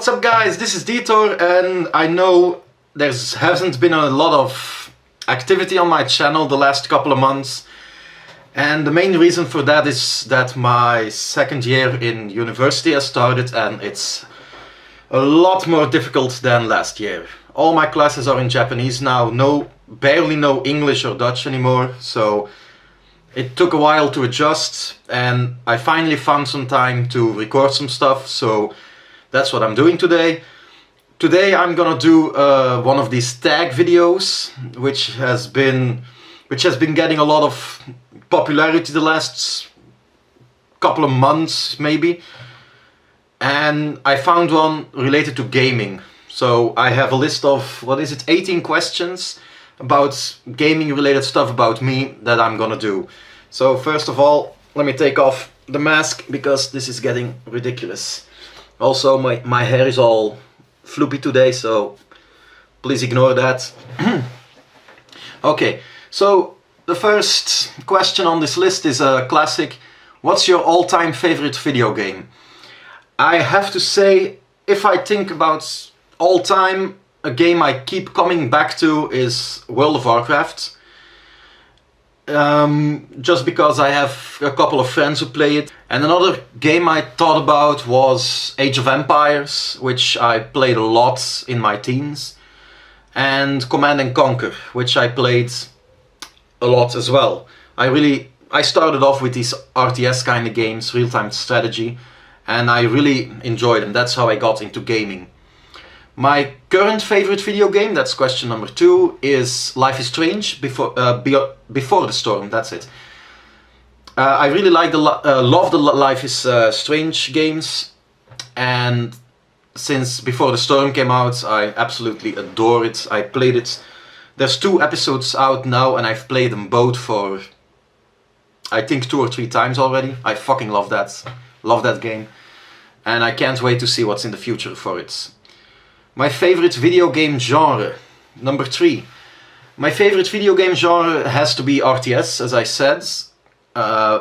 What's up guys, this is Dieter, and I know there hasn't been a lot of activity on my channel the last couple of months, and the main reason for that is that my second year in university has started and it's a lot more difficult than last year. All my classes are in Japanese now, barely no English or Dutch anymore, so it took a while to adjust, and I finally found some time to record some stuff, so that's what I'm doing today. Today I'm gonna do one of these tag videos, which has been getting a lot of popularity the last couple of months maybe. And I found one related to gaming. So I have a list of, 18 questions about gaming related stuff about me that I'm gonna do. So first of all, let me take off the mask because this is getting ridiculous. Also, my hair is all floopy today, so please ignore that. Okay, so the first question on this list is a classic. What's your all-time favorite video game? I have to say, if I think about all-time, a game I keep coming back to is World of Warcraft. Just because I have a couple of friends who play it. And another game I thought about was Age of Empires, which I played a lot in my teens. And Command & Conquer, which I played a lot as well. I started off with these RTS kind of games, real-time strategy, and I really enjoyed them. That's how I got into gaming. My current favorite video game, that's question number 2, is Life is Strange Before the Storm, that's it. I really like love the Life is Strange games, and since Before the Storm came out, I absolutely adore it. I played it. There's 2 episodes out now, and I've played them both for, I think, 2 or 3 times already. I fucking love that game, and I can't wait to see what's in the future for it. My favorite video game genre, number 3. My favorite video game genre has to be RTS, as I said.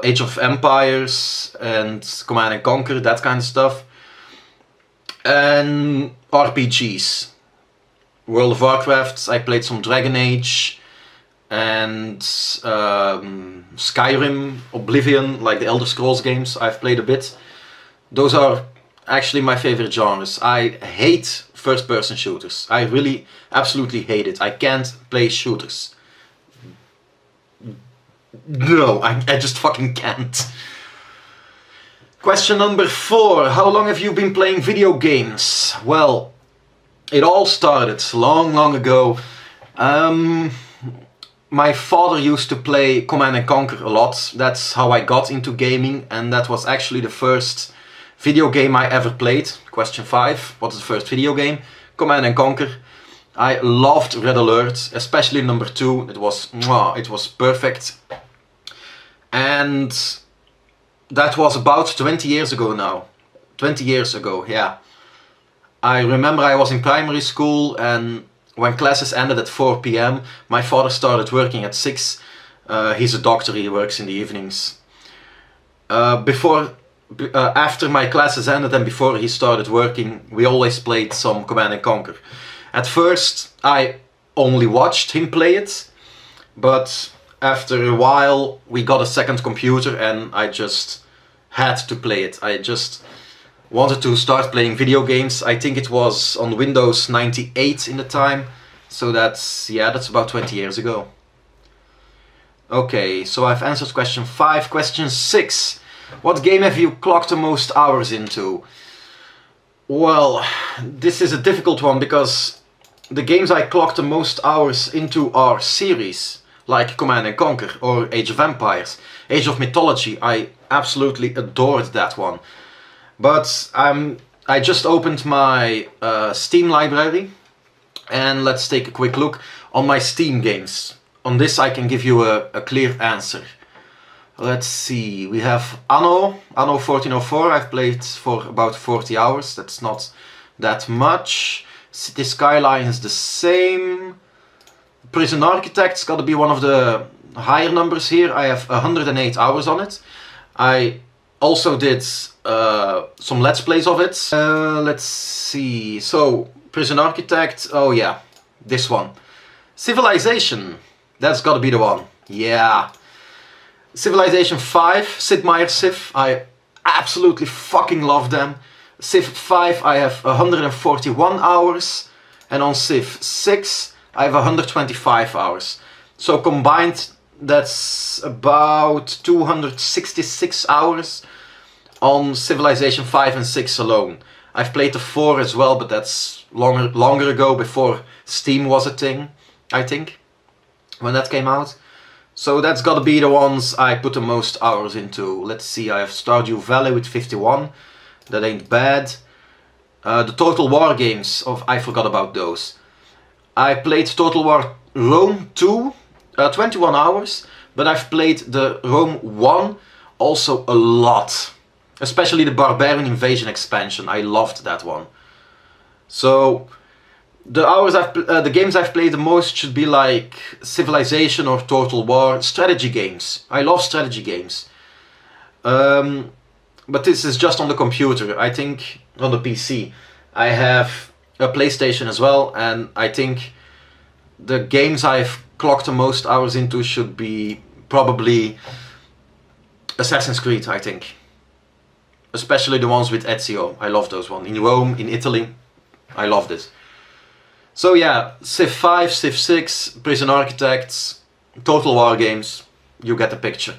Age of Empires and Command & Conquer, that kind of stuff. And RPGs. World of Warcraft, I played some Dragon Age. And Skyrim, Oblivion, like the Elder Scrolls games, I've played a bit. Those are actually my favorite genres. I hate first-person shooters. I really absolutely hate it. I can't play shooters. No, I just fucking can't. Question number 4. How long have you been playing video games? Well, it all started long ago. My father used to play Command & Conquer a lot. That's how I got into gaming, and that was actually the first video game I ever played. Question 5. What is the first video game? Command & Conquer. I loved Red Alert, especially number 2. It was perfect. And that was about 20 years ago now. 20 years ago, yeah. I remember I was in primary school, and when classes ended at 4 p.m, my father started working at 6. He's a doctor, he works in the evenings. After my classes ended and before he started working, we always played some Command & Conquer. At first I only watched him play it, but after a while we got a second computer and I just had to play it. I just wanted to start playing video games. I think it was on Windows 98 in the time, so that's about 20 years ago. Okay, so I've answered question 5. Question 6. What game have you clocked the most hours into? Well, this is a difficult one because the games I clocked the most hours into are series, like Command & Conquer or Age of Empires. Age of Mythology, I absolutely adored that one. But I just opened my Steam library, and let's take a quick look on my Steam games. On this I can give you a clear answer. Let's see, we have Anno 1404, I've played for about 40 hours, that's not that much. City Skylines the same. Prison Architect's gotta be one of the higher numbers here. I have 108 hours on it. I Also did some Let's Plays of it. Let's see. So, Prison Architect. Oh yeah, this one. Civilization. That's gotta be the one. Yeah. Civilization 5, Sid Meier's Civ. I absolutely fucking love them. Civ 5 I have 141 hours. And on Civ 6 I have 125 hours. So combined that's about 266 hours on Civilization 5 and 6 alone. I've played the 4 as well, but that's longer ago, before Steam was a thing, I think, when that came out. So that's gotta be the ones I put the most hours into. Let's see, I have Stardew Valley with 51. That ain't bad. The Total War games, I forgot about those. I played Total War Rome 2, 21 hours, but I've played the Rome 1 also a lot. Especially the Barbarian Invasion expansion, I loved that one. So the games I've played the most should be like Civilization or Total War, strategy games. I love strategy games. But this is just on the computer. I think on the PC. I have a PlayStation as well, and I think the games I've clocked the most hours into should be probably Assassin's Creed, I think. Especially the ones with Ezio. I love those ones. In Rome, in Italy, I loved it. So yeah, Civ 5, Civ 6, Prison Architects, Total War games, you get the picture.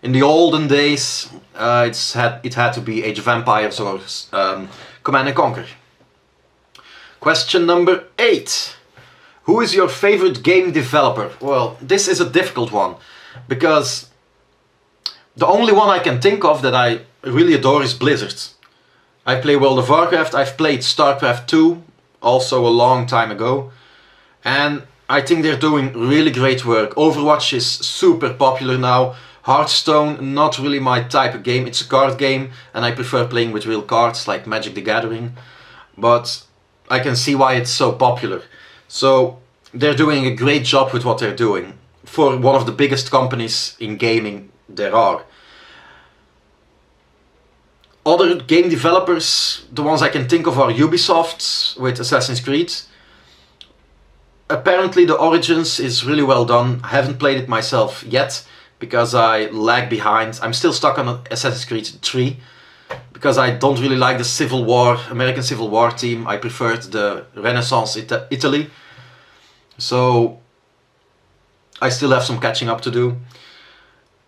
In the olden days, it had to be Age of Empires or Command & Conquer. Question number 8. Who is your favorite game developer? Well, this is a difficult one, because the only one I can think of that I really adore is Blizzard. I play World of Warcraft, I've played StarCraft 2, also a long time ago, and I think they're doing really great work. Overwatch is super popular now. Hearthstone, not really my type of game. It's a card game, and I prefer playing with real cards like Magic the Gathering, but I can see why it's so popular. So they're doing a great job with what they're doing for one of the biggest companies in gaming there are. Other game developers, the ones I can think of are Ubisoft with Assassin's Creed. Apparently the Origins is really well done. I haven't played it myself yet because I lag behind. I'm still stuck on Assassin's Creed 3 because I don't really like the American Civil War team. I preferred the Renaissance Italy. So I still have some catching up to do.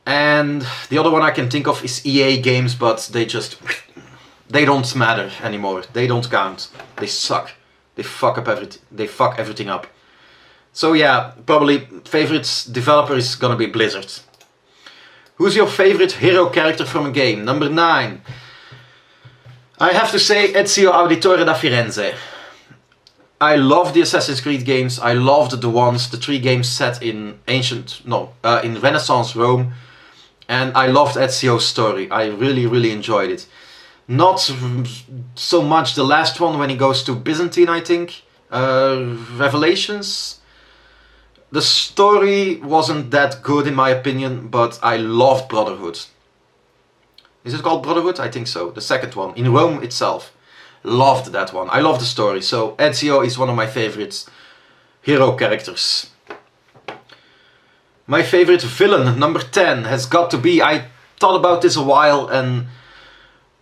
And the other one I can think of is EA games, but they don't matter anymore. They don't count. They suck. They fuck everything up. So yeah, probably favorite developer is gonna be Blizzard. Who's your favorite hero character from a game? Number 9. I have to say Ezio Auditore da Firenze. I love the Assassin's Creed games. I loved the 3 games set in in Renaissance Rome. And I loved Ezio's story. I really enjoyed it. Not so much the last one when he goes to Byzantine, I think. Revelations. The story wasn't that good in my opinion, but I loved Brotherhood. Is it called Brotherhood? I think so. The second one, in Rome itself. Loved that one. I love the story. So Ezio is one of my favorite hero characters. My favorite villain, number 10, has got to be... I thought about this a while, and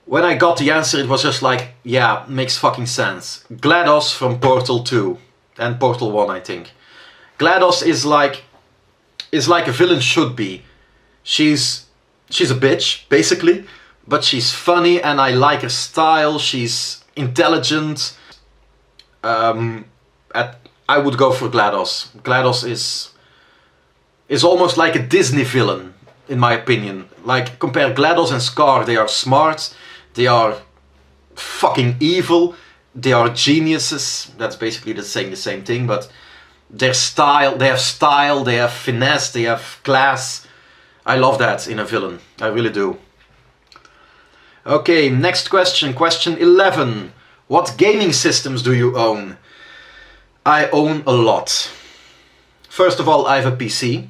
when I got the answer it was just like, yeah, makes fucking sense. GLaDOS from Portal 2 and Portal 1, I think. GLaDOS is like a villain should be. She's a bitch, basically, but she's funny and I like her style. She's intelligent. I would go for GLaDOS. GLaDOS is almost like a Disney villain, in my opinion. Like, compare GLaDOS and Scar. They are smart, they are fucking evil, they are geniuses. That's basically saying the same thing, but they have style, they have finesse, they have class. I love that in a villain, I really do. Okay, next question, question 11. What gaming systems do you own? I own a lot. First of all, I have a PC.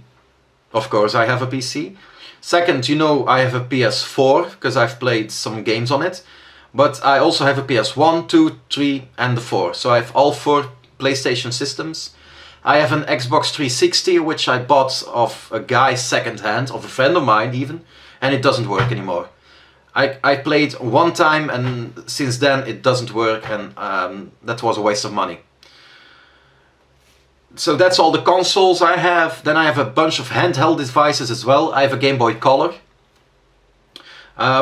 Of course I have a PC. Second, you know, I have a PS4 because I've played some games on it, but I also have a PS1, 2, 3 and the 4. So I have all 4 PlayStation systems. I have an Xbox 360 which I bought off a guy second hand, of a friend of mine even, and it doesn't work anymore. I played one time and since then it doesn't work, and that was a waste of money. So that's all the consoles I have. Then I have a bunch of handheld devices as well. I have a Game Boy Color,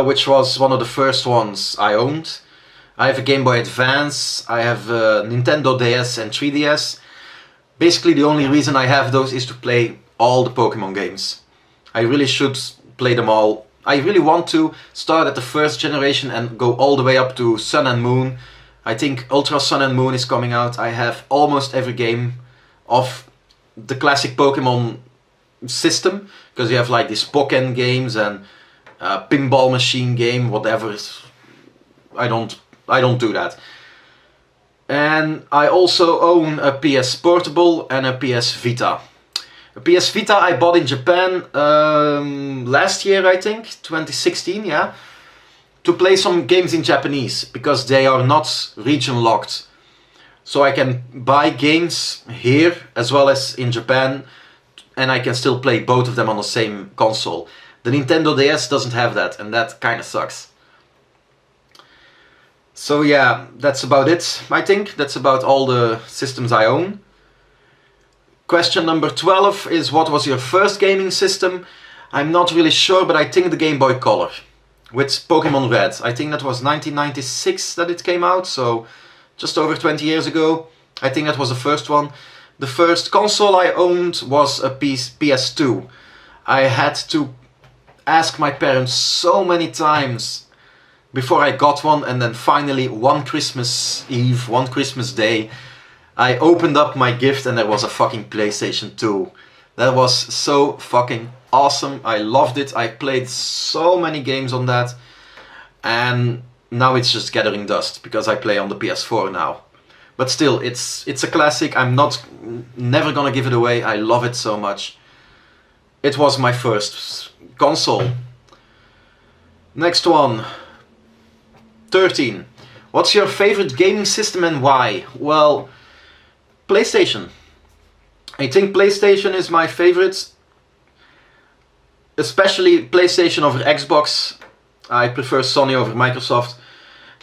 which was one of the first ones I owned. I have a Game Boy Advance. I have a Nintendo DS and 3DS. Basically the only reason I have those is to play all the Pokemon games. I really should play them all. I really want to start at the first generation and go all the way up to Sun and Moon. I think Ultra Sun and Moon is coming out. I have almost every game of the classic Pokemon system, because you have like these Pokken games and pinball machine game, whatever. I don't do that. And I also own a PS Portable and a PS Vita. A PS Vita I bought in Japan last year, I think, 2016, yeah, to play some games in Japanese, because they are not region locked. So I can buy games here as well as in Japan, and I can still play both of them on the same console. The Nintendo DS doesn't have that, and that kind of sucks. So yeah, that's about it, I think. That's about all the systems I own. Question number 12 is, what was your first gaming system? I'm not really sure, but I think the Game Boy Color with Pokemon Red. I think that was 1996 that it came out, so just over 20 years ago. I think that was the first one. The first console I owned was a PS2. I had to ask my parents so many times before I got one, and then finally one Christmas Eve, one Christmas Day, I opened up my gift and there was a fucking PlayStation 2. That was so fucking awesome. I loved it. I played so many games on that, and now it's just gathering dust because I play on the PS4 now. But still, it's a classic. I'm never gonna give it away. I love it so much. It was my first console. Next one. 13. What's your favorite gaming system and why? Well, PlayStation. I think PlayStation is my favorite. Especially PlayStation over Xbox. I prefer Sony over Microsoft.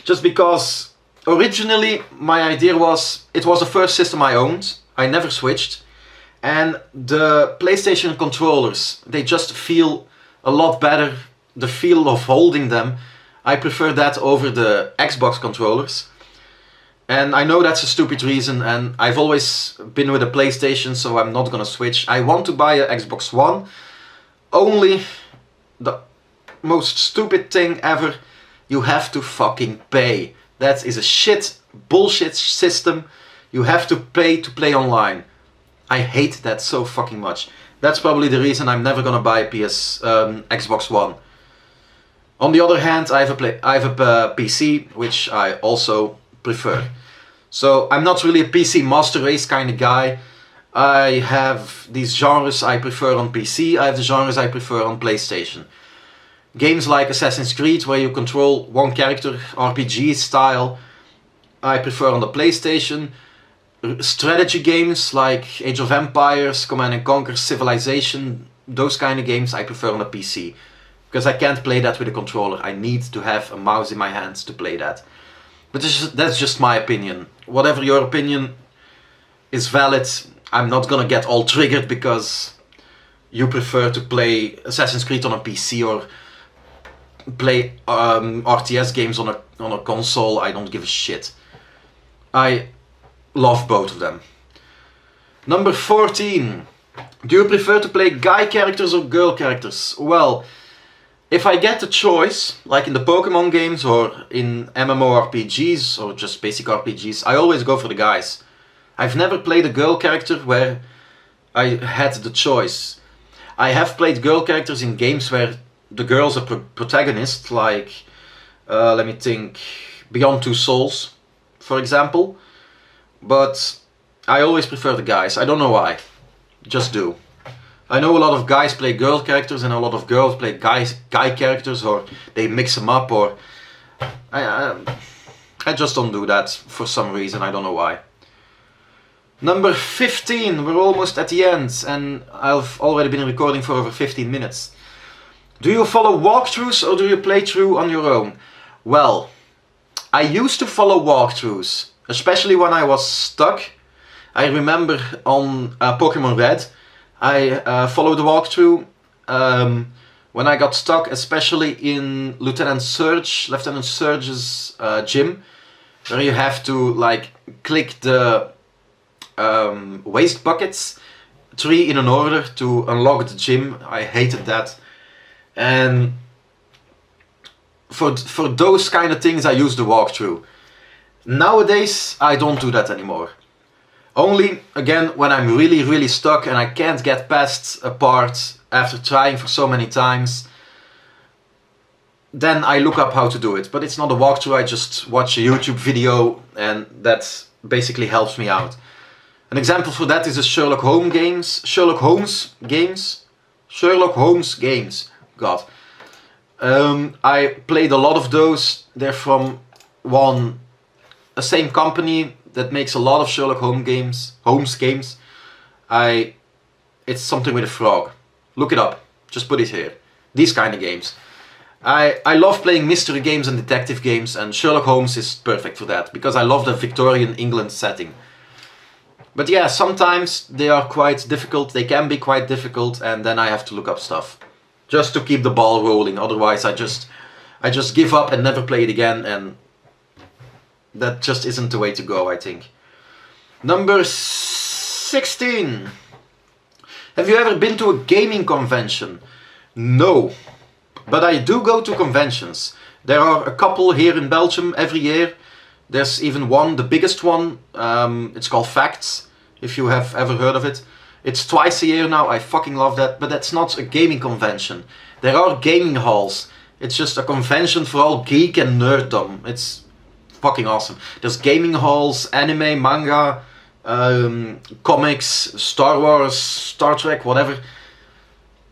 Just because originally my idea was, it was the first system I owned. I never switched. And the PlayStation controllers, they just feel a lot better. The feel of holding them, I prefer that over the Xbox controllers. And I know that's a stupid reason, and I've always been with a PlayStation, so I'm not gonna switch. I want to buy an Xbox One. Only the most stupid thing ever, you have to fucking pay. That is a bullshit system. You have to pay online. I hate that so fucking much. That's probably the reason I'm never gonna buy a Xbox One. On the other hand, I have a PC, which I also prefer. So I'm not really a PC master race kind of guy. I have these genres I prefer on PC, I have the genres I prefer on PlayStation. Games like Assassin's Creed, where you control one character, RPG style, I prefer on the PlayStation. Strategy games like Age of Empires, Command & Conquer, Civilization, those kind of games I prefer on the PC. Because I can't play that with a controller. I need to have a mouse in my hands to play that. But that's just my opinion. Whatever your opinion is valid, I'm not gonna get all triggered because you prefer to play Assassin's Creed on a PC or play RTS games on a console. I don't give a shit. I love both of them. Number 14. Do you prefer to play guy characters or girl characters? Well, if I get the choice, like in the Pokemon games or in MMORPGs or just basic RPGs, I always go for the guys. I've never played a girl character where I had the choice. I have played girl characters in games where the girls are protagonists, like, let me think, Beyond Two Souls, for example. But I always prefer the guys. I don't know why. Just do. I know a lot of guys play girl characters and a lot of girls play guy characters, or they mix them up, or I just don't do that for some reason, I don't know why. Number 15, we're almost at the end, and I've already been recording for over 15 minutes. Do you follow walkthroughs or do you play through on your own? Well, I used to follow walkthroughs, especially when I was stuck. I remember on Pokemon Red, I followed the walkthrough when I got stuck, especially in Lieutenant Surge's gym, where you have to like click the waste buckets 3 in an order to unlock the gym. I hated that. And for those kind of things I use the walkthrough. Nowadays I don't do that anymore. Only again when I'm really stuck and I can't get past a part after trying for so many times, then I look up how to do it. But it's not a walkthrough, I just watch a YouTube video and that basically helps me out. An example for that is the Sherlock Holmes games. God. I played a lot of those. They're from a same company that makes a lot of Sherlock Holmes games. It's something with a frog. Look it up. Just put it here. These kind of games. I love playing mystery games and detective games, and Sherlock Holmes is perfect for that because I love the Victorian England setting. But yeah, sometimes they are quite difficult. They can be quite difficult, and then I have to look up stuff just to keep the ball rolling. Otherwise, I just give up and never play it again, and that just isn't the way to go, I think. Number 16. Have you ever been to a gaming convention? No, but I do go to conventions. There are a couple here in Belgium every year. There's even one, the biggest one. It's called Facts, if you have ever heard of it. It's twice a year now. I fucking love that, but that's not a gaming convention. There are gaming halls. It's just a convention for all geek and nerddom. It's fucking awesome. There's gaming halls, anime, manga, comics, Star Wars, Star Trek, whatever.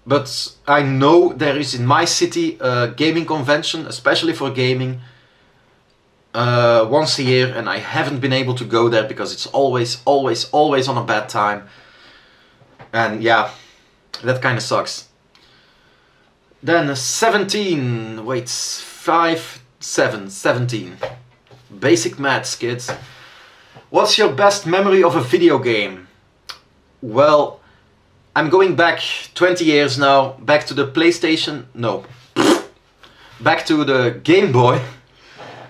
But I know there is in my city a gaming convention, especially for gaming, once a year, and I haven't been able to go there because it's always on a bad time. And yeah, that kind of sucks. Then 17, wait, 17. Basic maths, kids. What's your best memory of a video game? Well, I'm going back 20 years now, back to the PlayStation, no, back to the Game Boy.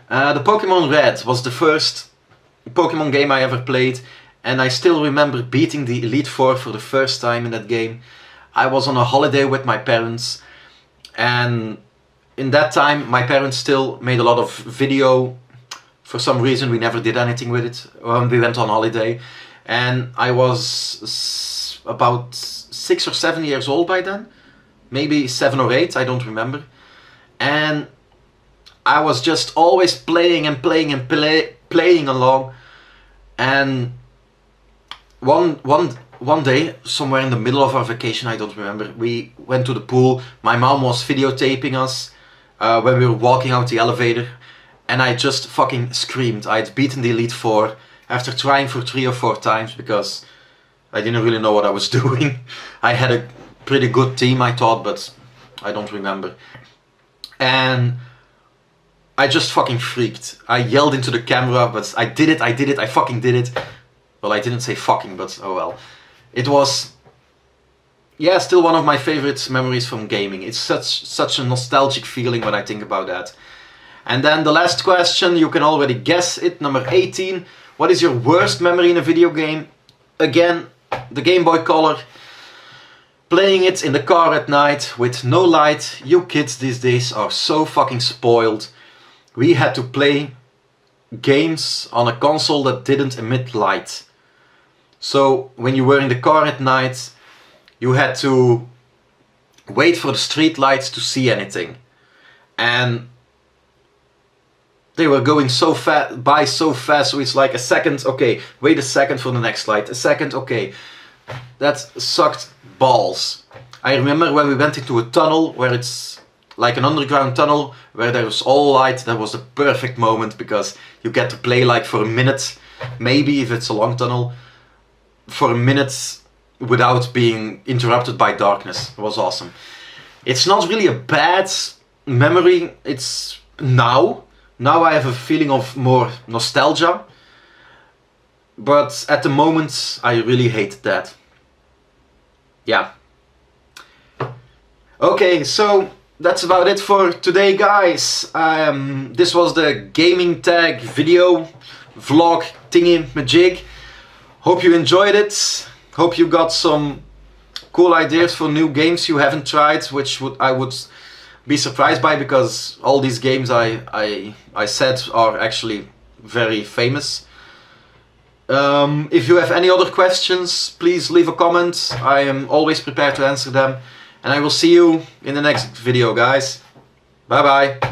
The Pokemon Red was the first Pokemon game I ever played, and I still remember beating the Elite Four for the first time in that game. I was on a holiday with my parents, and in that time my parents still made a lot of video. For some reason we never did anything with it when we went on holiday, and I was about 6 or 7 years old by then, maybe 7 or 8, I don't remember. And I was just always playing along, and one day, somewhere in the middle of our vacation, I don't remember, we went to the pool. My mom was videotaping us when we were walking out the elevator, and I just fucking screamed. I'd beaten the Elite Four after trying for 3 or 4 times because I didn't really know what I was doing. I had a pretty good team, I thought, but I don't remember. And I just fucking freaked. I yelled into the camera, but I did it, I fucking did it. Well, I didn't say fucking, but oh well. It was, yeah, still one of my favorite memories from gaming. It's such a nostalgic feeling when I think about that. And then the last question, you can already guess it, number 18. What is your worst memory in a video game? Again, the Game Boy Color. Playing it in the car at night with no light. You kids these days are so fucking spoiled. We had to play games on a console that didn't emit light. So when you were in the car at night, you had to wait for the street lights to see anything. And they were going so fast, so it's like a second, okay, wait a second for the next light, a second, okay. that sucked balls. I remember when we went into a tunnel where it's like an underground tunnel where there was all light. That was the perfect moment because you get to play like for a minute, maybe if it's a long tunnel, for a minute without being interrupted by darkness. It was awesome. It's not really a bad memory. It's now I have a feeling of more nostalgia, but at the moment I really hated that. Yeah. Okay, so that's about it for today, guys. This was the gaming tag video vlog thingy majig. Hope you enjoyed it. Hope you got some cool ideas for new games you haven't tried, which I would be surprised by, because all these games I said are actually very famous. If you have any other questions, please leave a comment. I am always prepared to answer them. And I will see you in the next video, guys. Bye bye.